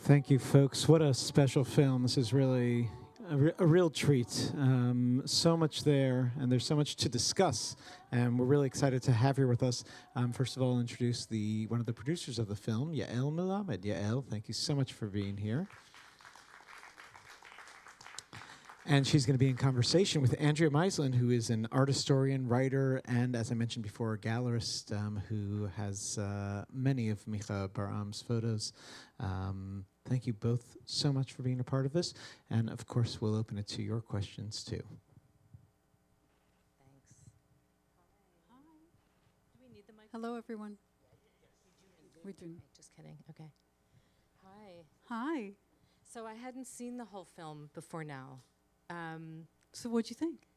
Thank you, folks. What a special film. This is really a real treat. So much there, and there's so much to discuss. And we're really excited to have here with us. First of all, I'll introduce one of the producers of the film, Yael Melamede. Yael, thank you so much for being here. And she's going to be in conversation with Andrea Meislin, who is an art historian, writer, and, as I mentioned before, a gallerist who has many of Micha Baram's photos. Thank you both so much for being a part of this. And, of course, we'll open it to your questions, too. Thanks. Hi. Do we need the mic? Hello, everyone. We're doing. Just kidding. Okay. Hi. Hi. So I hadn't seen the whole film before now. So what'd you think?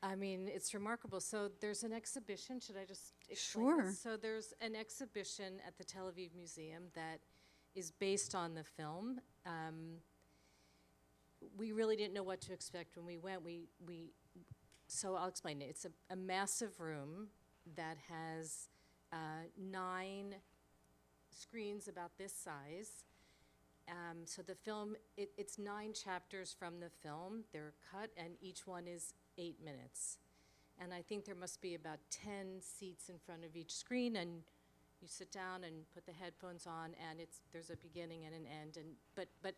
I mean, it's remarkable. So there's an exhibition. Should I just explain Sure. this? So there's an exhibition at the Tel Aviv Museum that is based on the film. We really didn't know what to expect when we went. So I'll explain it. It's a massive room that has 9 screens about this size. So the film, it's 9 chapters from the film. They're cut, and each one is 8 minutes. And I think there must be about 10 seats in front of each screen, and you sit down and put the headphones on, and there's a beginning and an end. But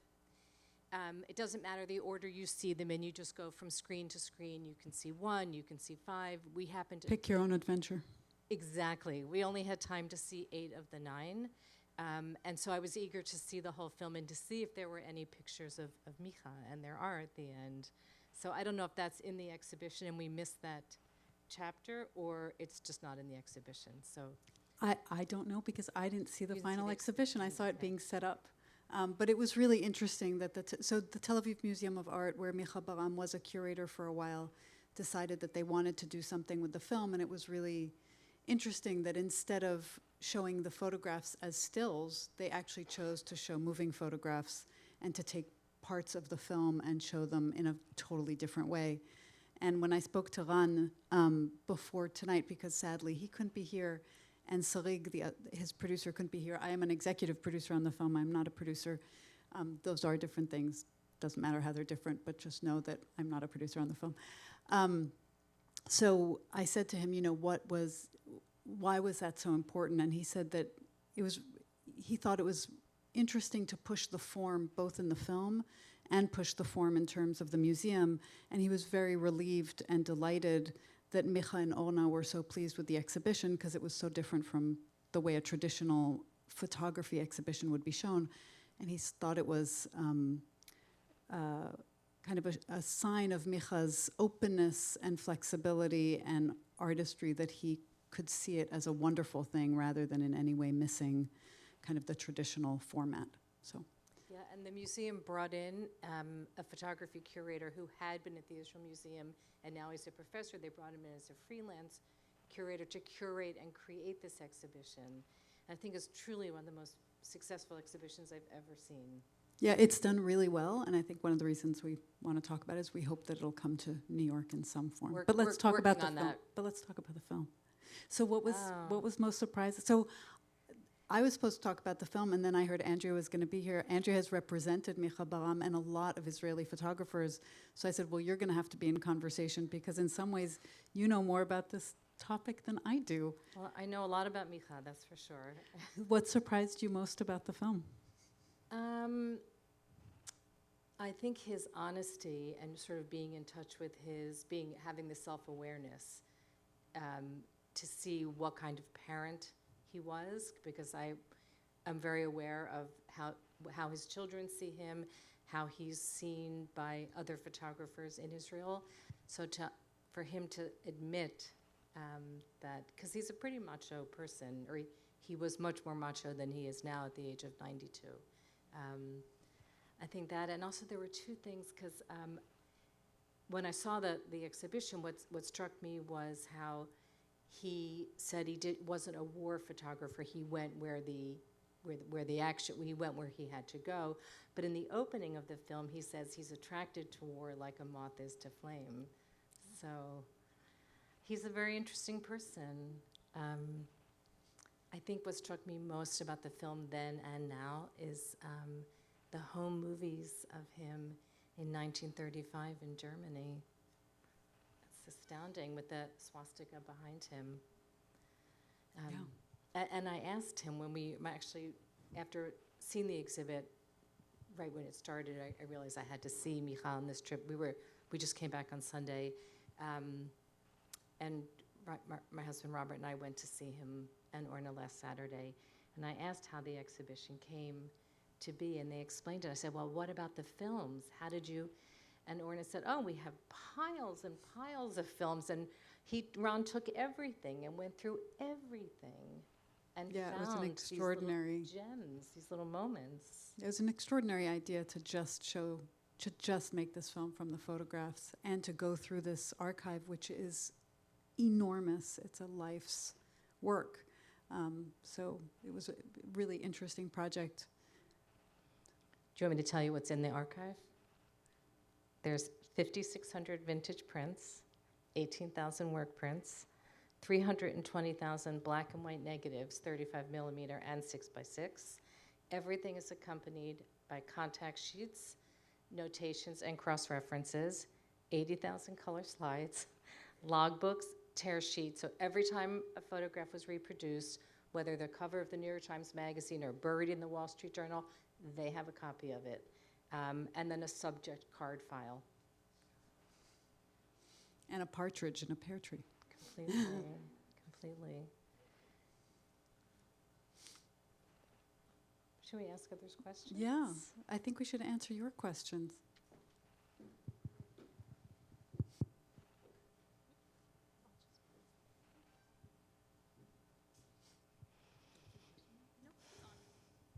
it doesn't matter the order you see them in. You just go from screen to screen. You can see 1, you can see 5. We happen to Pick your own adventure. Exactly. We only had time to see 8 of the 9. And so I was eager to see the whole film and to see if there were any pictures of Micha, and there are at the end. So I don't know if that's in the exhibition and we missed that chapter, or it's just not in the exhibition. So I don't know, because I didn't see the You didn't see final the exhibition. I saw it okay. being set up. But it was really interesting that the Tel Aviv Museum of Art, where Micha Baram was a curator for a while, decided that they wanted to do something with the film, and it was really interesting that instead of showing the photographs as stills, they actually chose to show moving photographs and to take parts of the film and show them in a totally different way. And when I spoke to Ran before tonight, because sadly he couldn't be here, and Sarig, his producer, couldn't be here. I am an executive producer on the film. I'm not a producer. Those are different things. Doesn't matter how they're different, but just know that I'm not a producer on the film. So I said to him, why was that so important? And he said that he thought it was interesting to push the form both in the film and push the form in terms of the museum. And he was very relieved and delighted that Micha and Orna were so pleased with the exhibition, because it was so different from the way a traditional photography exhibition would be shown. And he thought it was kind of a sign of Micha's openness and flexibility and artistry, that he could see it as a wonderful thing rather than in any way missing kind of the traditional format. So. yeah, and the museum brought in a photography curator who had been at the Israel Museum, and now he's a professor. They brought him in as a freelance curator to curate and create this exhibition. I think it's truly one of the most successful exhibitions I've ever seen. Yeah, it's done really well, and I think one of the reasons we want to talk about it is we hope that it'll come to New York in some form. But let's talk about the film. But let's talk about the film. So what was most surprising? So I was supposed to talk about the film, and then I heard Andrea was going to be here. Andrea has represented Micha Baram and a lot of Israeli photographers. So I said, well, you're going to have to be in conversation, because in some ways you know more about this topic than I do. Well, I know a lot about Micha, that's for sure. What surprised you most about the film? I think his honesty and sort of being in touch with having the self-awareness to see what kind of parent he was, because I'm very aware of how his children see him, how he's seen by other photographers in Israel. So for him to admit that, because he's a pretty macho person, or he was much more macho than he is now at the age of 92. I think that, and also there were 2 things, because when I saw the exhibition, what struck me was how he said he wasn't a war photographer. He went where the action, he went where he had to go. But in the opening of the film, he says he's attracted to war like a moth is to flame. So he's a very interesting person. I think what struck me most about the film then and now is the home movies of him in 1935 in Germany. It's astounding with the swastika behind him. And I asked him when we actually, after seeing the exhibit, right when it started, I realized I had to see Michal on this trip. We just came back on Sunday, and my husband Robert and I went to see him and Orna last Saturday, and I asked how the exhibition came to be, and they explained it. I said, well, what about the films? How did you? And Orna said, oh, we have piles and piles of films, and Ron took everything and went through everything and Yeah, it was an found extraordinary these little gems, these little moments. It was an extraordinary idea to just make this film from the photographs and to go through this archive, which is enormous. It's a life's work. So it was a really interesting project. Do you want me to tell you what's in the archive? There's 5,600 vintage prints, 18,000 work prints, 320,000 black and white negatives, 35 millimeter and 6x6. Everything is accompanied by contact sheets, notations, and cross-references, 80,000 color slides, logbooks, tear sheets. So every time a photograph was reproduced, whether the cover of the New York Times Magazine or buried in the Wall Street Journal, they have a copy of it. And then a subject card file. And a partridge in a pear tree. Completely, completely. Should we ask others questions? Yeah, I think we should answer your questions.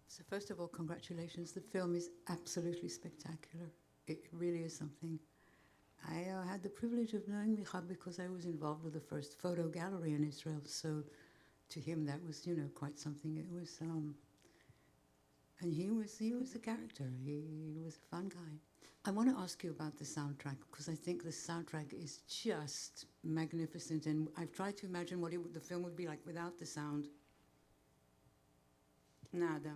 So first of all, congratulations. The film is absolutely spectacular. It really is something. I had the privilege of knowing Michal because I was involved with the first photo gallery in Israel. So to him, that was, quite something. It was, and he was a character. He was a fun guy. I want to ask you about the soundtrack because I think the soundtrack is just magnificent. And I've tried to imagine what the film would be like without the sound. Nada.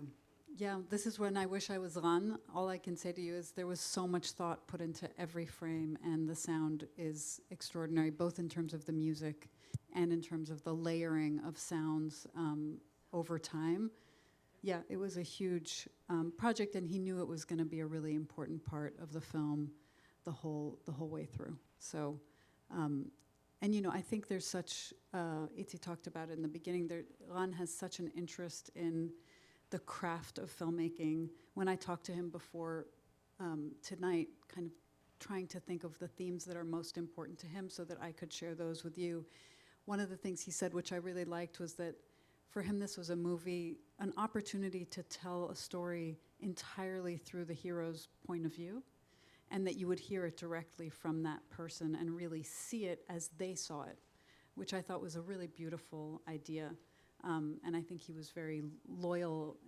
Yeah, this is when I wish I was Ran. All I can say to you is there was so much thought put into every frame, and the sound is extraordinary, both in terms of the music and in terms of the layering of sounds over time. Yeah, it was a huge project, and he knew it was going to be a really important part of the film the whole way through. So, and I think there's such, Itzi talked about it in the beginning, Ran has such an interest in the craft of filmmaking. When I talked to him before tonight, kind of trying to think of the themes that are most important to him so that I could share those with you, one of the things he said, which I really liked, was that for him this was a movie, an opportunity to tell a story entirely through the hero's point of view, and that you would hear it directly from that person and really see it as they saw it, which I thought was a really beautiful idea. And I think he was very loyal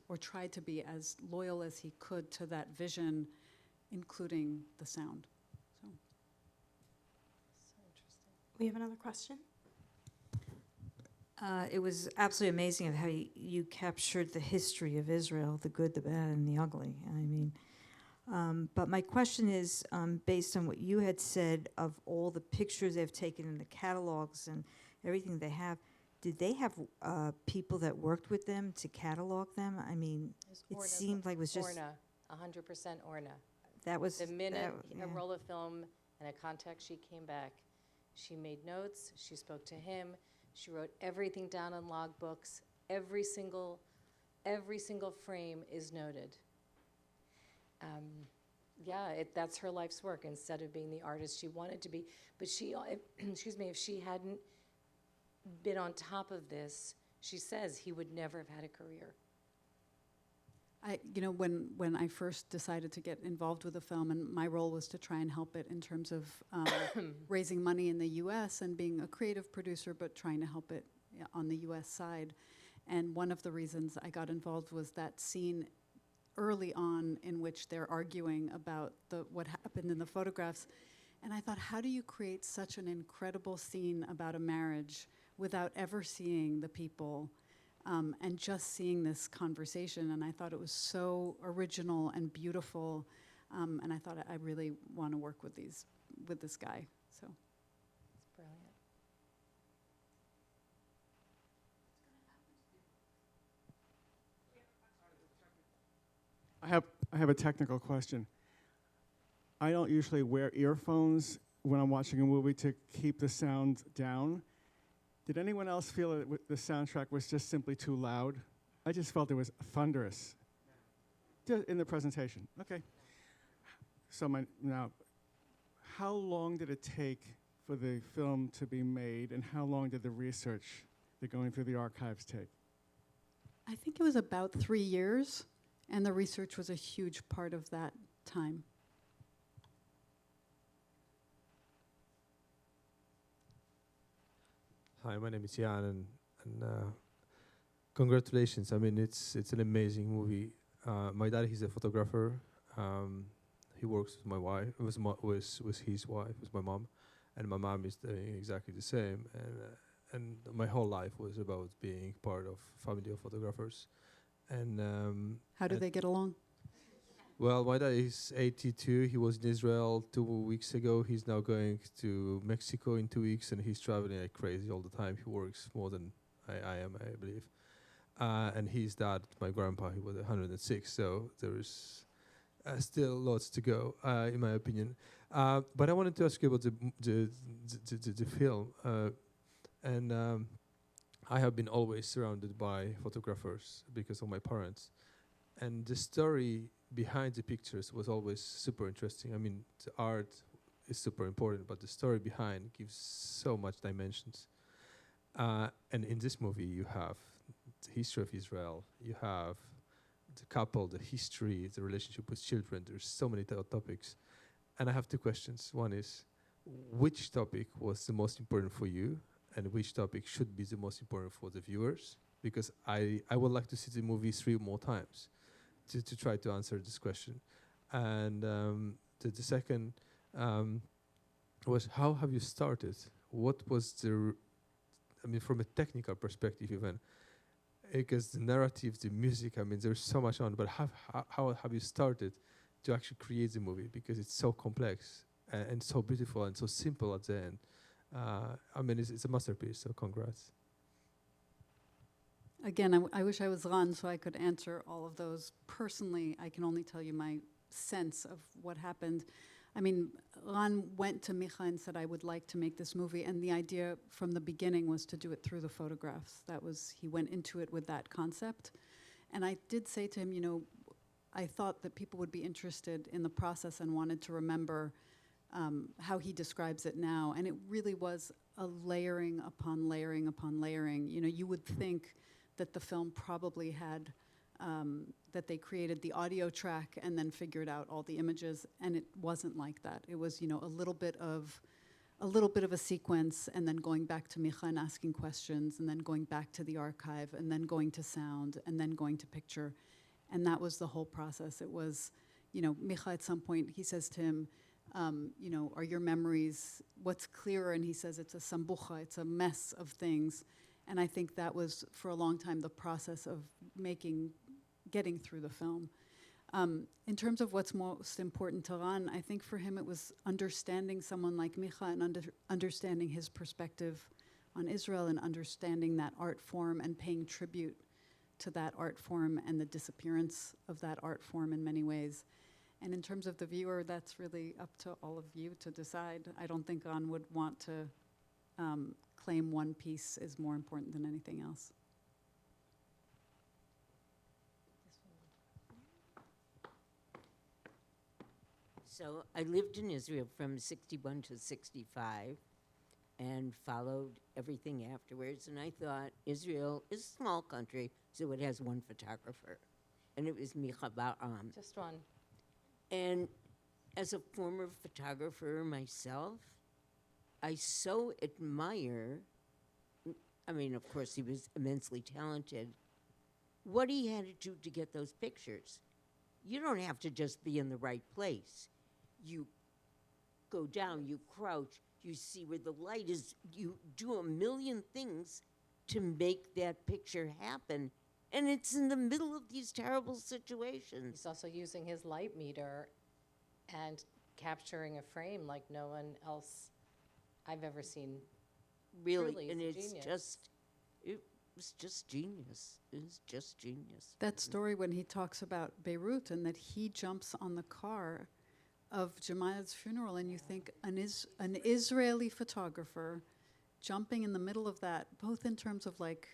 or tried to be as loyal as he could to that vision, including the sound. So interesting. We have another question. It was absolutely amazing of how you captured the history of Israel, the good, the bad, and the ugly. I mean, but my question is, based on what you had said of all the pictures they've taken in the catalogs and everything they have, did they have people that worked with them to catalog them? I mean, it seemed like it was just... Orna, 100% Orna. That was... The minute yeah. a roll of film and a contact sheet came back, she made notes, she spoke to him, she wrote everything down on logbooks. Every single frame is noted. That's her life's work instead of being the artist she wanted to be. But she, if she hadn't been on top of this, she says he would never have had a career. When I first decided to get involved with the film, and my role was to try and help it in terms of raising money in the U.S. and being a creative producer, but trying to help it on the U.S. side. And one of the reasons I got involved was that scene early on in which they're arguing about what happened in the photographs. And I thought, how do you create such an incredible scene about a marriage without ever seeing the people and just seeing this conversation, and I thought it was so original and beautiful, and I thought I really want to work with this guy. So It's brilliant. I have a technical question. I don't usually wear earphones when I'm watching a movie to keep the sound down. Did anyone else feel that the soundtrack was just simply too loud? I just felt it was thunderous in the presentation. Okay. So now, how long did it take for the film to be made, and how long did the research, the going through the archives, take? I think it was about 3 years, and the research was a huge part of that time. Hi, my name is Yael, and congratulations. I mean, it's an amazing movie. My dad, he's a photographer. He works with my wife, with his wife, with my mom, and my mom is doing exactly the same. And my whole life was about being part of family of photographers. And How do they get along? well, my dad is 82. He was in Israel 2 weeks ago. He's now going to Mexico in 2 weeks, and he's traveling like crazy all the time. He works more than I am, I believe. And his dad, my grandpa, he was 106. So there is still lots to go, in my opinion. But I wanted to ask you about the film. I have been always surrounded by photographers because of my parents. And the story behind the pictures was always super interesting. I mean, the art is super important, but the story behind gives so much dimensions. And in this movie, you have the history of Israel. You have the couple, the history, the relationship with children. There's so many topics. And I have two questions. One is, which topic was the most important for you, and which topic should be the most important for the viewers? Because I would like to see the movie 3 more times to try to answer this question. And the second was, how have you started? What was from a technical perspective even, because the narrative, the music, I mean, there's so much on, but how have you started to actually create the movie? Because it's so complex and so beautiful and so simple at the end. I mean, it's a masterpiece, so congrats. Again, I wish I was Ran so I could answer all of those. Personally, I can only tell you my sense of what happened. I mean, Ran went to Micha and said, I would like to make this movie. And the idea from the beginning was to do it through the photographs. He went into it with that concept. And I did say to him, I thought that people would be interested in the process and wanted to remember how he describes it now. And it really was a layering upon layering upon layering. You would think that the film probably had, that they created the audio track and then figured out all the images, and it wasn't like that. It was, a little bit of a sequence, and then going back to Micha and asking questions, and then going back to the archive, and then going to sound, and then going to picture. And that was the whole process. It was, Micha at some point, he says to him, are your memories, what's clearer? And he says it's a sambucha, it's a mess of things. And I think that was, for a long time, the process of getting through the film. In terms of what's most important to Ran, I think for him it was understanding someone like Micha and understanding his perspective on Israel and understanding that art form and paying tribute to that art form and the disappearance of that art form in many ways. And in terms of the viewer, that's really up to all of you to decide. I don't think Ran would want to claim one piece is more important than anything else. So I lived in Israel from 61 to 65 and followed everything afterwards. And I thought Israel is a small country, so it has one photographer. And it was Micha Baram. Just one. And as a former photographer myself, I so admire, I mean, of course, he was immensely talented, what he had to do to get those pictures. You don't have to just be in the right place. You go down, you crouch, you see where the light is, you do a million things to make that picture happen. And it's in the middle of these terrible situations. He's also using his light meter and capturing a frame like no one else I've ever seen. Really, Truly, and he's a it's genius. just, it was just genius. It was just genius. That story when he talks about Beirut and that he jumps on the car of Jamal's funeral, and you think an Israeli photographer jumping in the middle of that, both in terms of like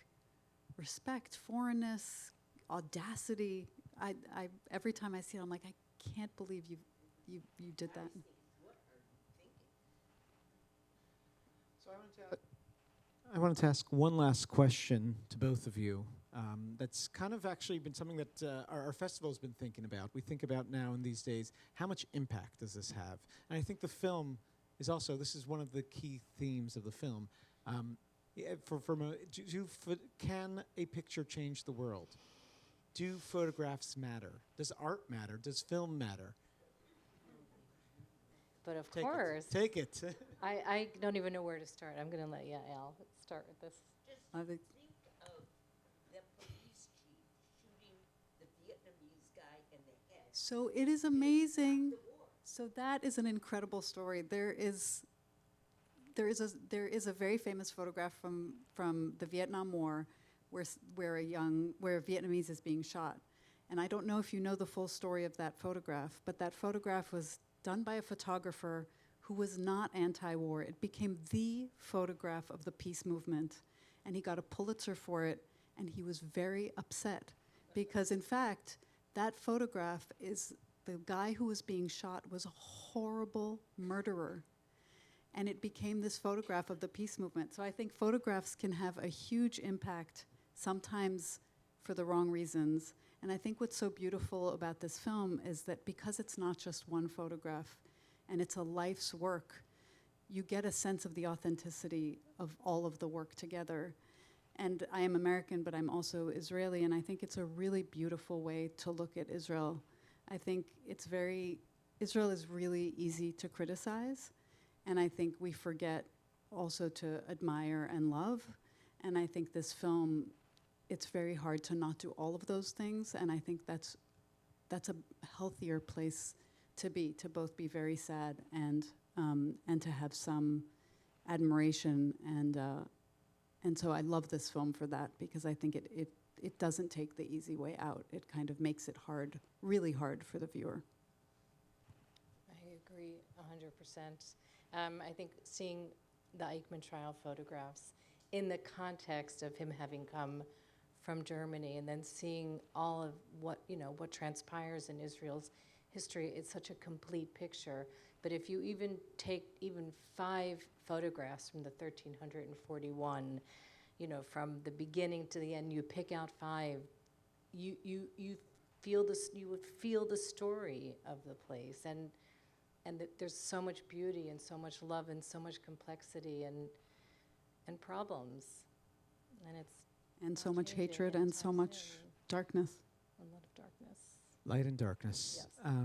respect, foreignness, audacity. I every time I see it, I'm like, I can't believe you did that. So I wanted to ask one last question to both of you. That's kind of actually been something that our festival's been thinking about. We think about now in these days, how much impact does this have? And I think the film is also, this is one of the key themes of the film. Can a picture change the world? Do photographs matter? Does art matter? Does film matter? But of Take course, it. Take it. I don't even know where to start. I'm going to let Yael start with this. I think Think of the police chief shooting the Vietnamese guy in the head. so. It is amazing. So that is an incredible story. There is a very famous photograph from the Vietnam War where a Vietnamese is being shot. And I don't know if you know the full story of that photograph, but that photograph was done by a photographer who was not anti-war. It became the photograph of the peace movement, and he got a Pulitzer for it, and he was very upset because, in fact, that photograph is the guy who was being shot was a horrible murderer. And it became this photograph of the peace movement. So I think photographs can have a huge impact, sometimes for the wrong reasons. And I think what's so beautiful about this film is that because it's not just one photograph and it's a life's work, you get a sense of the authenticity of all of the work together. And I am American, but I'm also Israeli, and I think it's a really beautiful way to look at Israel. I think Israel is really easy to criticize, and I think we forget also to admire and love. And I think this film, it's very hard to not do all of those things, and I think that's a healthier place to be, to both be very sad and to have some admiration. And so I love this film for that, because I think it doesn't take the easy way out. It kind of makes it hard, really hard for the viewer. I agree 100%. I think seeing the Eichmann trial photographs in the context of him having come from Germany and then seeing all of what transpires in Israel's history, it's such a complete picture. But if you even take 5 photographs from the 1341, from the beginning to the end, you pick out 5, you feel this, you would feel the story of the place, and that there's so much beauty and so much love and so much complexity and problems, and So much changing hatred and anytime so much soon. darkness. A lot of darkness. Light and darkness. Yes.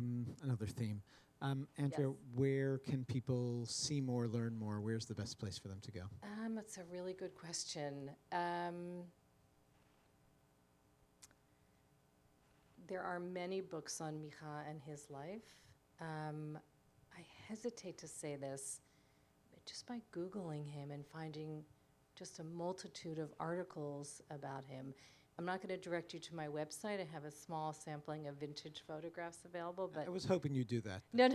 Another theme. Andrea, Yes. where can people see more, learn more? Where's the best place for them to go? It's a really good question. There are many books on Micha and his life. I hesitate to say this, but just by Googling him and finding just a multitude of articles about him. I'm not going to direct you to my website. I have a small sampling of vintage photographs available, but I was hoping you'd do that. no.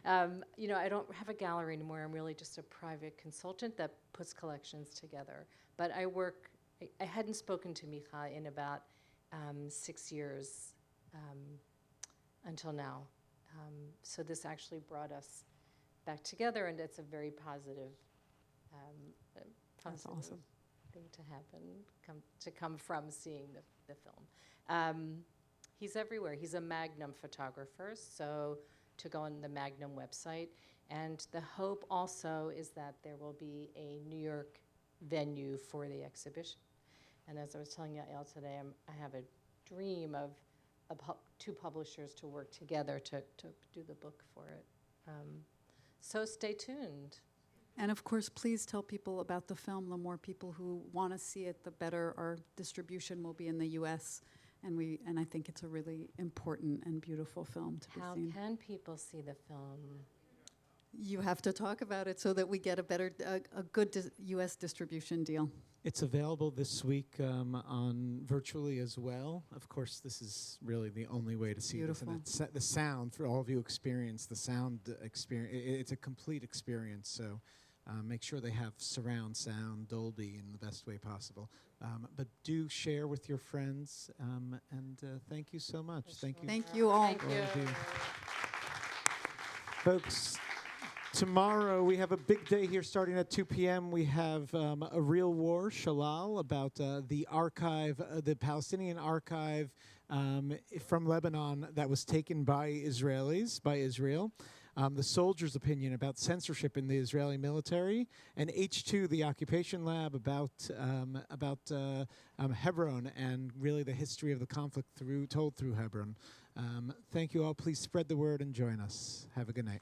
I don't have a gallery anymore. I'm really just a private consultant that puts collections together. But I hadn't spoken to Micha in about 6 years until now. So this actually brought us back together, and it's a very positive, That's awesome. thing to happen, to come from seeing the film. He's everywhere. He's a Magnum photographer, so to go on the Magnum website. And the hope also is that there will be a New York venue for the exhibition. And as I was telling Yael today, I have a dream of 2 publishers to work together to do the book for it. So stay tuned. And of course, please tell people about the film. The more people who want to see it, the better our distribution will be in the U.S. And I think it's a really important and beautiful film to be How seen. can people see the film? You have to talk about it so that we get a good U.S. distribution deal. It's available this week on virtually as well. Of course, this is really the only way to see Beautiful. this. And the sound, for all of you experience, the sound experience, it's a complete experience. So make sure they have surround sound, Dolby, in the best way possible. But do share with your friends. And thank you so much. Thank you. Thank you all. Thank All of you. you. Folks, tomorrow we have a big day here starting at 2 p.m. We have a real war, Shalal, about the archive, the Palestinian archive from Lebanon that was taken by Israelis, by Israel. The soldier's opinion about censorship in the Israeli military, and H2, the occupation lab, about Hebron and really the history of the conflict told through Hebron. Thank you all. Please spread the word and join us. Have a good night.